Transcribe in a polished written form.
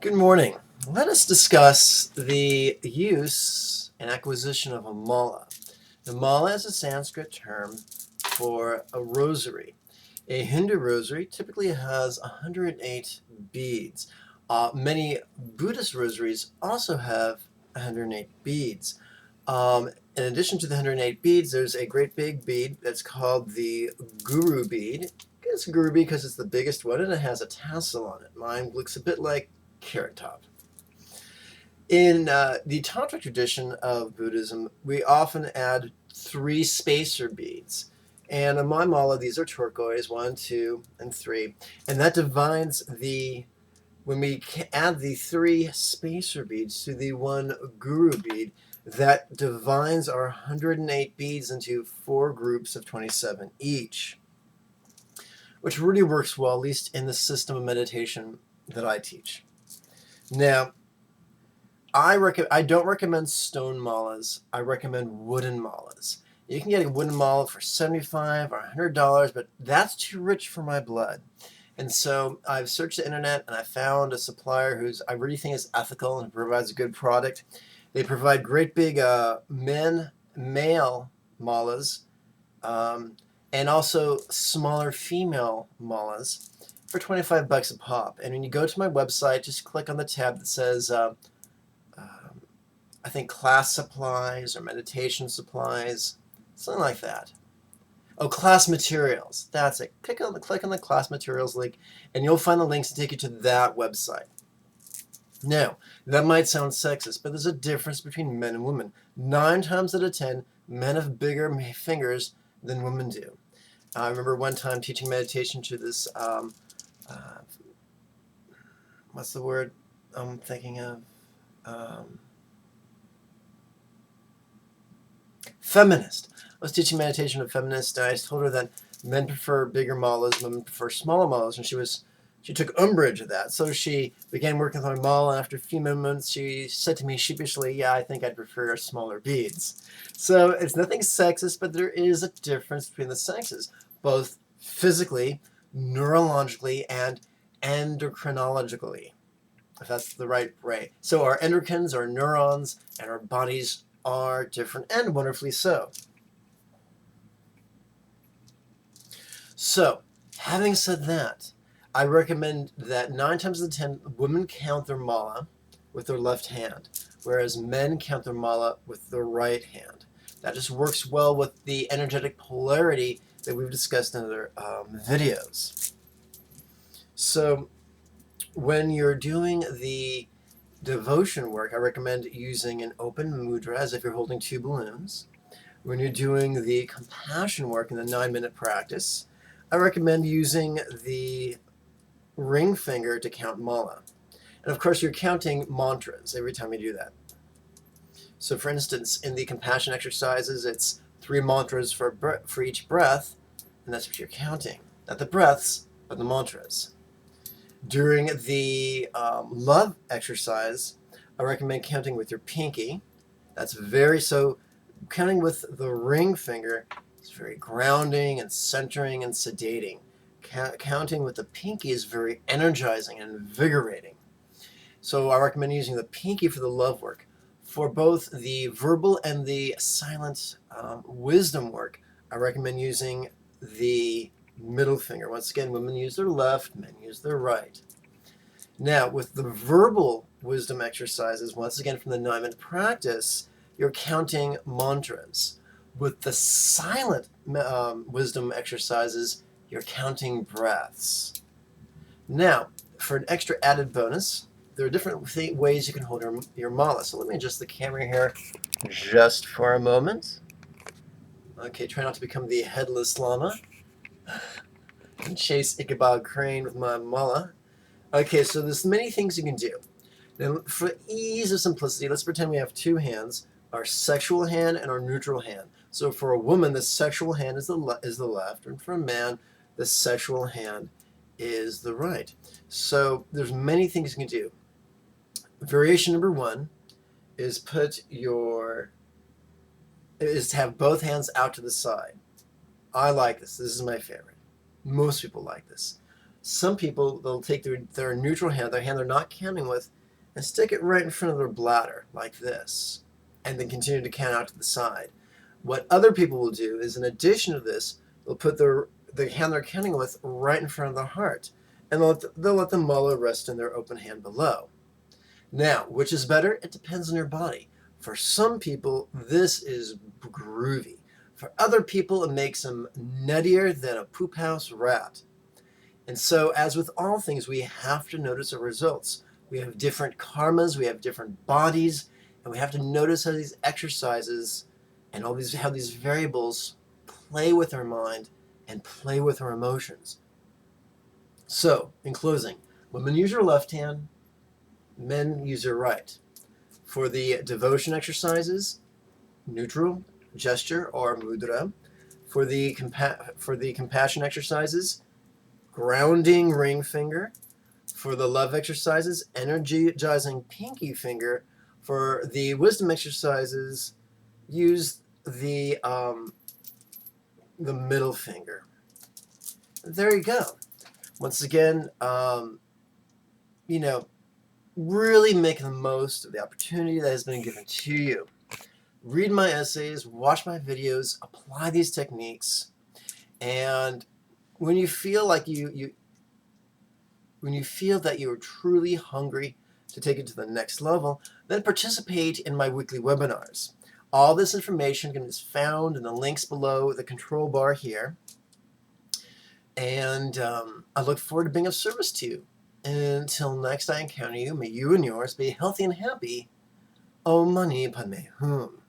Good morning. Let us discuss the use and acquisition of a mala. The mala is a Sanskrit term for a rosary. A Hindu rosary typically has 108 beads. Many Buddhist rosaries also have 108 beads. In addition to the 108 beads, there's a great big bead that's called the guru bead. It's a guru bead because it's the biggest one and it has a tassel on it. Mine looks a bit like Carrot Top. In the Tantra tradition of Buddhism, we often add 3 spacer beads. And in my mala, these are turquoise, 1, 2, and 3. And that divides when we add the 3 spacer beads to the 1 guru bead, that divides our 108 beads into 4 groups of 27 each, which really works well, at least in the system of meditation that I teach. Now, I don't recommend stone malas. I recommend wooden malas. You can get a wooden mala for $75 or $100, but that's too rich for my blood. And so I've searched the internet and I found a supplier who's I really think is ethical and provides a good product. They provide great big male malas, and also smaller female malas for $25 a pop. And when you go to my website, just click on the tab that says I think class supplies or meditation supplies, something like that. Oh, class materials. That's it. Click on the class materials link, and you'll find the links to take you to that website. Now, that might sound sexist, but there's a difference between men and women. 9 times out of 10, men have bigger fingers than women do. I remember one time teaching meditation to this, what's the word I'm thinking of? Feminist. I was teaching meditation to a feminist, and I told her that men prefer bigger malas, women prefer smaller malas, and she took umbrage at that. So she began working with my mala, and after a few moments, she said to me sheepishly, "Yeah, I think I'd prefer smaller beads." So it's nothing sexist, but there is a difference between the sexes, both physically, neurologically, and endocrinologically, if that's the right way. So our endocrines, our neurons, and our bodies are different, and wonderfully so. So, having said that, I recommend that 9 times out of 10, women count their mala with their left hand, whereas men count their mala with their right hand. That just works well with the energetic polarity that we've discussed in other videos. So, when you're doing the devotion work, I recommend using an open mudra as if you're holding 2 balloons. When you're doing the compassion work in the 9-minute practice, I recommend using the ring finger to count mala. And of course, you're counting mantras every time you do that. So for instance, in the compassion exercises, it's 3 mantras for each breath, and that's what you're counting. Not the breaths, but the mantras. During the love exercise, I recommend counting with your pinky. Counting with the ring finger is very grounding and centering and sedating. Counting with the pinky is very energizing and invigorating. So I recommend using the pinky for the love work. For both the verbal and the silent wisdom work, I recommend using the middle finger. Once again, women use their left, men use their right. Now, with the verbal wisdom exercises, once again from the 9-minute practice, you're counting mantras. With the silent wisdom exercises, you're counting breaths. Now, for an extra added bonus, there are different ways you can hold your mala. So let me adjust the camera here just for a moment. Okay, try not to become the headless Lama and chase Ichabod Crane with my mala. Okay, so there's many things you can do. Now, for ease of simplicity, let's pretend we have 2 hands, our sexual hand and our neutral hand. So for a woman, the sexual hand is the left, and for a man, the sexual hand is the right. So there's many things you can do. Variation number 1 is to have both hands out to the side. I like this. This is my favorite. Most people like this. Some people, they'll take their neutral hand, their hand they're not counting with, and stick it right in front of their bladder, like this, and then continue to count out to the side. What other people will do is, in addition to this, they'll put the hand they're counting with right in front of their heart, and they'll let the mala rest in their open hand below. Now, which is better? It depends on your body. For some people, this is groovy. For other people, it makes them nuttier than a poop house rat. And so, as with all things, we have to notice our results. We have different karmas, we have different bodies, and we have to notice how these exercises and how these variables play with our mind and play with our emotions. So, in closing, women use your left hand, men use your right. For the devotion exercises, neutral, gesture, or mudra. For the compassion exercises, grounding ring finger. For the love exercises, energizing pinky finger. For the wisdom exercises, use the middle finger. There you go. Once again, really make the most of the opportunity that has been given to you. Read my essays, watch my videos, apply these techniques, and when you feel like when you feel that you are truly hungry to take it to the next level, then participate in my weekly webinars. All this information is found in the links below the control bar here, and I look forward to being of service to you. Until next I encounter you, may you and yours be healthy and happy. Om Mani Padme Hum.